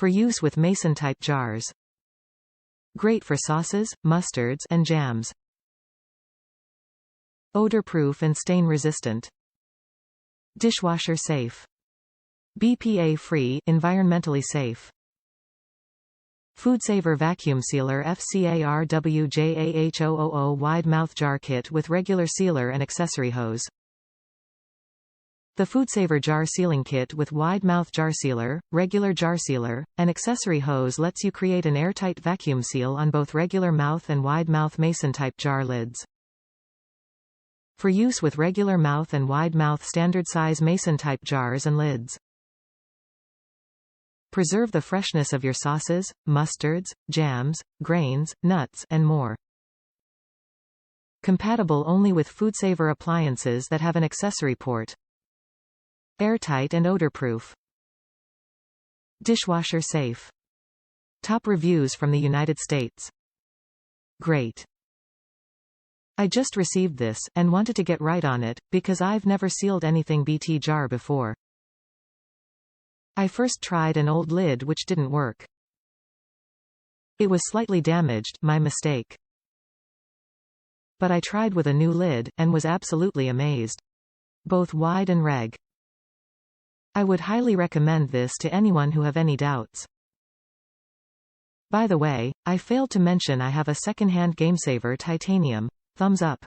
For use with mason-type jars. Great for sauces, mustards, and jams. Odor-proof and stain-resistant. Dishwasher safe. BPA-free, environmentally safe. FoodSaver Vacuum Sealer FCARWJAH000 Wide Mouth Jar Kit with regular sealer and accessory hose. The FoodSaver Jar Sealing Kit with wide mouth jar sealer, regular jar sealer, and accessory hose lets you create an airtight vacuum seal on both regular mouth and wide mouth mason-type jar lids. For use with regular mouth and wide mouth standard size mason-type jars and lids. Preserve the freshness of your sauces, mustards, jams, grains, nuts, and more. Compatible only with FoodSaver appliances that have an accessory port. Airtight and odor-proof. Dishwasher safe. Top reviews from the United States. Great. I just received this, and wanted to get right on it, because I've never sealed anything BT jar before. I first tried an old lid which didn't work. It was slightly damaged, my mistake. But I tried with a new lid, and was absolutely amazed. Both wide and reg. I would highly recommend this to anyone who have any doubts. By the way, I failed to mention I have a second-hand GameSaver titanium. Thumbs up.